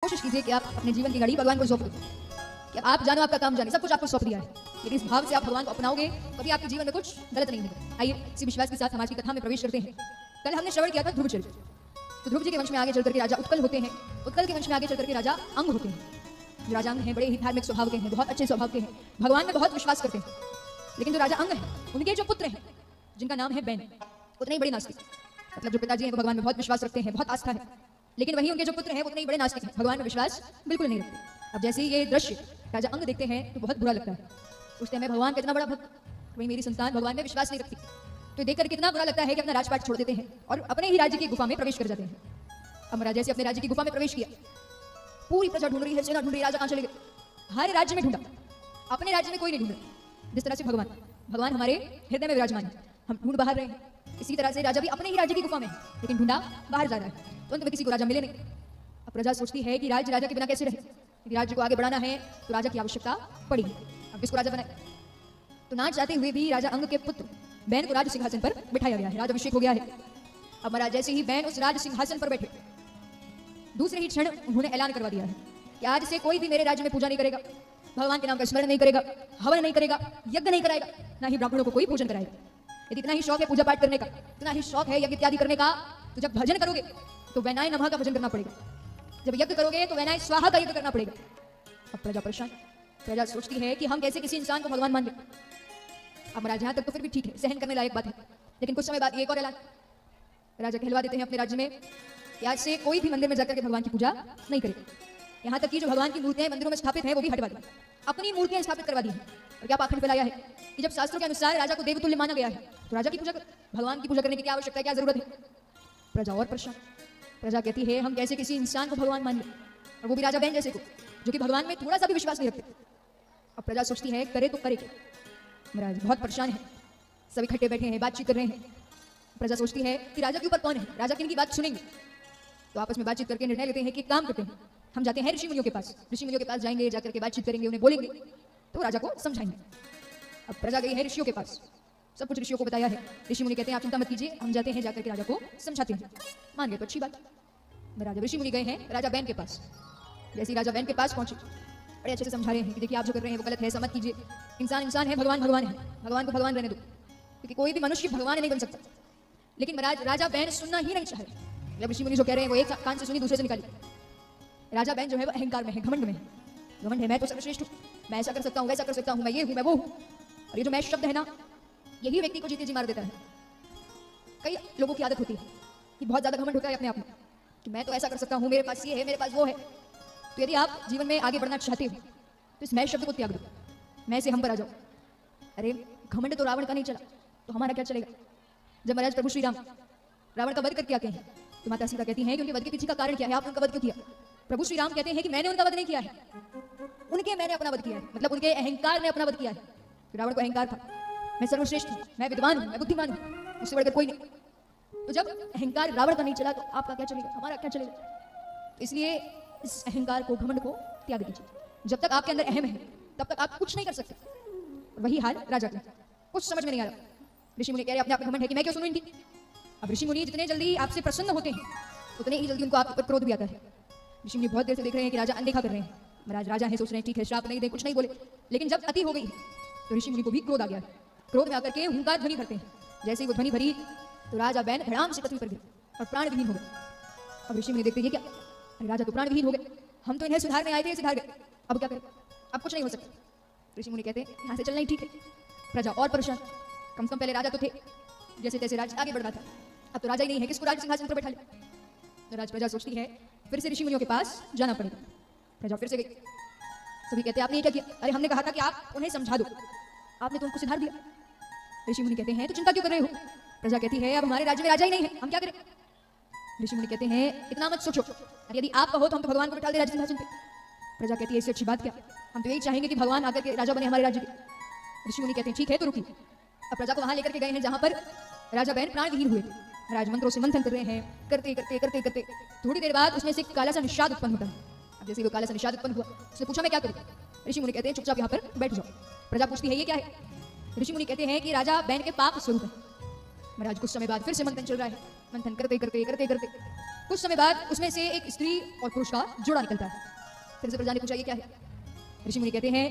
कोशिश कीजिए कि आप अपने जीवन की घड़ी भगवान को सौंप दें, कि आप जानो आपका काम जाने, सब कुछ आपको सौंप दिया है। यदि इस भाव से आप भगवान को अपनाओगे कभी आपके जीवन में कुछ गलत नहीं होगा। आइए इसी विश्वास के साथ समाज की कथा में प्रवेश करते हैं। कल हमने श्रवण किया था ध्रुव चरित्र। तो ध्रुव जी के वंश में आगे चल करके राजा उत्कल होते हैं, उत्कल के वंश में आगे चल करके राजा अंग होते हैं। जो राजा अंग हैं बड़े ही धार्मिक स्वभाव के हैं, बहुत अच्छे स्वभाव के हैं, भगवान में बहुत विश्वास करते हैं। लेकिन जो राजा अंग है उनके जो पुत्र हैं जिनका नाम है बैन, उतने ही बड़े नास्तिक, मतलब जो पिताजी हैं वो भगवान में बहुत विश्वास रखते हैं, बहुत आस्था है, लेकिन वही उनके जो पुत्र हैं वो उतने ही बड़े नास्तिक हैं, भगवान में विश्वास बिल्कुल नहीं रखते। अब जैसे ये दृश्य राजा अंग देखते हैं तो बहुत बुरा लगता है। उस टाइम में भगवान का इतना बड़ा भक्त, वही मेरी संतान भगवान में विश्वास नहीं रखती, तो देख कर कितना बुरा लगता है कि अपना राजपाट छोड़ देते हैं और अपने ही राज्य की गुफा में प्रवेश कर जाते हैं। अब राजा जैसे अपने राज्य की गुफा में प्रवेश किया, पूरी प्रजा ढूंढ रही है, सेना ढूंढ रही है, राजा कहाँ चले गए। हर राज्य में ढूंढा, अपने राज्य में कोई नहीं ढूंढा। जिस तरह से भगवान हमारे हृदय में विराजमान है, हम ढूंढ बाहर रहे हैं, इसी तरह से राजा भी अपने ही राज्य की गुफा में है, लेकिन ढूंढा बाहर जा रहा है, तो अंत में किसी को राजा मिले नहीं। अब प्रजा सोचती है कि राज्य राजा के बिना कैसे रहे, यदि राज्य को आगे बढ़ाना है तो राजा की आवश्यकता पड़ेगी। अब किसको राजा बनाए, तो ना चाहते हुए भी राजा अंग के पुत्र बैन को राज सिंहासन पर बिठाया गया है, राज अभिषेक हो गया है। अब महाराज जैसे ही बैन उस राज सिंहासन पर बैठे, दूसरे ही क्षण उन्होंने ऐलान करवा दिया है कि आज से कोई भी मेरे राज्य में पूजा नहीं करेगा, भगवान के नाम का स्मरण नहीं करेगा, हवन नहीं करेगा, यज्ञ नहीं कराएगा, ना ही ब्राह्मणों को कोई भोजन कराएगा। यदि इतना ही शौक है पूजा पाठ करने का, इतना ही शौक है यज्ञ इत्यादि करने का, तो जब भजन करोगे तो वैनाय नमः का भजन करना पड़ेगा, जब यज्ञ करोगे तो वैनाय स्वाहा का यज्ञ करना पड़ेगा। अब प्रजा परेशान, प्रजा सोचती है कि हम कैसे किसी इंसान को भगवान मान लें। अब महाराज यहाँ तक तो फिर भी ठीक है, सहन करने लायक बात है, लेकिन कुछ समय बाद ये एक और ऐलान राजा कहलवा देते हैं अपने राज्य में कि आज से कोई भी मंदिर में जाकर के भगवान की पूजा नहीं करेगा। यहाँ तक कि जो भगवान की मूर्तियां मंदिरों में स्थापित हैं वो भी हटवा दी, अपनी मूर्तियां स्थापित करवा दी हैं। और क्या पाखंड फैलाया है कि जब शास्त्रों के अनुसार राजा को देवतुल्य माना गया है तो राजा की पूजा कर, भगवान की पूजा करने की क्या आवश्यकता है, क्या जरूरत है। प्रजा और परेशान, प्रजा कहती है हम कैसे किसी इंसान को भगवान मान लें, और वो भी राजा बैन जैसे को, जो कि भगवान में थोड़ा सा भी विश्वास नहीं रखते। अब प्रजा सोचती है करे तो करे क्या। महाराज बहुत परेशान है, सब इकट्ठे बैठे हैं, बातचीत कर रहे हैं। प्रजा सोचती है कि राजा के ऊपर कौन है, राजा किन की बात सुनेंगे। तो आपस में बातचीत करके निर्णय लेते हैं कि काम करते हैं, हम जाते हैं ऋषि मुनियों के पास, ऋषि मुनियों के पास जाएंगे, जाकर के बातचीत करेंगे, उन्हें बोलेंगे तो राजा को समझाएंगे। अब प्रजा गई है ऋषियों के पास, सब कुछ ऋषियों को बताया है। ऋषि मुनि कहते हैं आप चिंता मत कीजिए, हम जाते हैं, जाकर के राजा को समझाते हैं। मान गए तो अच्छी बात। राजा ऋषि मुनि गए हैं राजा बैन के पास। जैसे राजा बैन के पास पहुंचे, बड़े अच्छे से समझा रहे हैं कि देखिए आप जो कर रहे हैं वो गलत है, ऐसा मत कीजिए। इंसान इंसान है, भगवान भगवान है, भगवान को भगवान रहने दो, क्योंकि कोई भी मनुष्य भगवान नहीं बन सकता। लेकिन महाराज राजा बैन सुनना ही नहीं चाहे। जब ऋषि मुनि जो कह रहे हैं वो एक कान से सुनी दूसरे से निकाली। राजा बैन जो है वो अहंकार में है, घमंड में है, घमंड है, मैं तो सर्वश्रेष्ठ हूँ, मैं ऐसा कर सकता हूँ, वैसा कर सकता हूँ, मैं ये हूँ, मैं वो हूँ। और ये जो मैं शब्द है ना, यही व्यक्ति को जीते जी मार देता है। कई लोगों की आदत होती है कि बहुत ज्यादा घमंड होता है अपने आप में कि मैं तो ऐसा कर सकता हूँ, मेरे पास ये है, मेरे पास वो है। तो यदि आप जीवन में आगे बढ़ना चाहते हो तो इस मैं शब्द को त्याग दो, मैं से हम पर आ जाओ। अरे घमंड तो रावण का नहीं चला तो हमारा क्या चलेगा। जब महाराज प्रभु श्री राम रावण का वध करके आते हैं तो माता सीता कहती हैं कि उनके वध के पीछे का कारण क्या है, आपने उनका वध क्यों किया। प्रभु श्री राम कहते हैं कि मैंने उनका वध नहीं किया है, मैंने अपना वध किया है, मतलब उनके अहंकार ने अपना वध किया है। रावण को अहंकार था, मैं सर्वश्रेष्ठ हूँ, मैं विद्वान हूँ, मैं बुद्धिमान हूँ, मुझसे बढ़कर कोई नहीं। तो जब अहंकार रावण का नहीं चला तो आपका क्या चलेगा, हमारा क्या चलेगा। तो इसलिए इस अहंकार को, घमंड को त्याग दीजिए। जब तक आपके अंदर अहम है तब तक आप कुछ नहीं कर सकते। वही हाल राजा का, कुछ समझ में नहीं आ रहा। ऋषि मुनि कह रहे अपने आप में घमंड है कि मैं क्यों सुनूं इनकी। अब ऋषि मुनि जितने जल्दी आपसे प्रसन्न होते हैं उतने ही जल्दी उनको आपके ऊपर क्रोध भी आता है। ऋषि मुनि बहुत देर से देख रहे हैं कि राजा अनदेखा कर रहे हैं। महाराज राजा है, सोच रहे हैं ठीक है श्राप नहीं दे, कुछ नहीं बोले, लेकिन जब अति हो गई तो ऋषि मुनि को भी क्रोध आ गया। क्रोध में आकर के हुंकार ध्वनि करते हैं। जैसे ही वो ध्वनि भरी तो राजा बैन धड़ाम से पृथ्वी पर गिरे और प्राण विहीन हो गए। अब ऋषि मुनि देखते हैं क्या, राजा तो प्राण विहीन हो गए, हम तो इन्हें सुधारने आए थे, सुधार गए, अब क्या करें, अब कुछ नहीं हो सकता। ऋषि मुनि कहते हैं यहाँ से चलना ही ठीक है। प्रजा और परेशान, कम से कम पहले राजा तो थे, जैसे तैसे राज्य आगे बढ़ रहा था, अब तो राजा ही नहीं है, किसको राज सिंहासन पर बैठा ले। तो राज प्रजा सोचती है फिर से ऋषि मुनियों के पास जाना पड़ेगा। प्रजा फिर से गई, सभी कहते हैं आपने ये क्या किया। अरे हमने कहा था कि आप उन्हें समझा दो, आपने तो उनको सुधार दिया। ऋषि मुनि कहते हैं तो चिंता क्यों कर रहे हो। प्रजा कहती है अब हमारे राज्य में राजा ही नहीं है, हम क्या करें। ऋषि मुनि कहते हैं इतना मत सोचो, यदि आप कहो तो हम तो भगवान को बिठा दे राज्य सिंहासन पे। प्रजा कहती है इससे अच्छी बात क्या, हम तो यही चाहेंगे कि भगवान आकर के राजा बने हमारे राज्य के। ऋषि मुनि कहते हैं ठीक है तो रुकिए। अब प्रजा को वहां लेकर के गए हैं जहां पर राजा बैन प्राण विहीन हुए थे। राज मंत्रों से मंथन कर रहे हैं, करते करते करते करते थोड़ी देर बाद उसमें से काला सा निषाद उत्पन्न होता है। अब जैसे वो काला सा निषाद उत्पन्न हुआ, उसने पूछा मैं क्या करूं। ऋषि मुनि कहते हैं चुपचाप यहाँ पर बैठ जाओ। प्रजा पूछती है ये क्या है। ऋषि मुनि कहते हैं कि राजा बैन के पाप स्वरूप है। महाराज कुछ समय बाद फिर से मंथन चल रहा है, मंथन करते करते करते करते कुछ समय बाद उसमें से एक स्त्री और पुरुष का जोड़ा निकलता है। फिर से प्रजा ने पूछा ये क्या है? ऋषि मुनि कहते हैं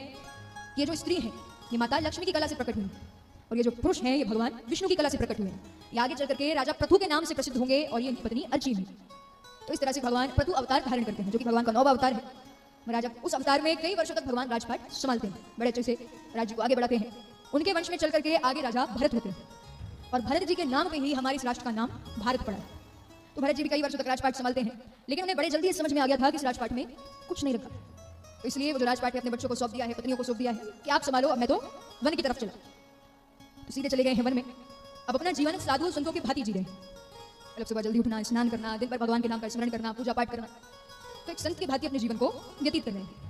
ये जो स्त्री है ये माता लक्ष्मी की कला से प्रकट हुई और ये जो पुरुष हैं ये भगवान विष्णु की कला से प्रकट हुए हैं। ये आगे चल करके राजा प्रथु के नाम से प्रसिद्ध होंगे और ये इनकी पत्नी अर्ची हुई। तो इस तरह से भगवान प्रथु अवतार धारण करते हैं जो कि भगवान का 9वां अवतार है। महाराज उस अवतार में कई वर्षों तक भगवान राजपाट संभालते हैं, बड़े अच्छे से राज्य को आगे बढ़ाते हैं। उनके वंश में चल करके आगे राजा भरत होते हैं और भरत जी के नाम पे ही हमारे इस राष्ट्र का नाम भारत पड़ा है। तो भरत जी भी कई वर्षों तक राजपाट संभालते हैं, लेकिन उन्हें बड़े जल्दी समझ में आ गया था कि इस राजपाट में कुछ नहीं रखा। तो इसलिए वो जो राजपाट है अपने बच्चों को सौंप दिया है, पत्नियों को सौंप दिया है कि आप संभालो, अब मैं तो वन की तरफ चला। तो सीधे चले गए हैं वन में। अब अपना जीवन साधु संतों की भांति जी रहे हैं। मतलब सुबह जल्दी उठना, स्नान करना, दिन भर भगवान के नाम का स्मरण करना, पूजा पाठ करना। तो एक संत की भांति अपने जीवन को व्यतीत कर रहे हैं।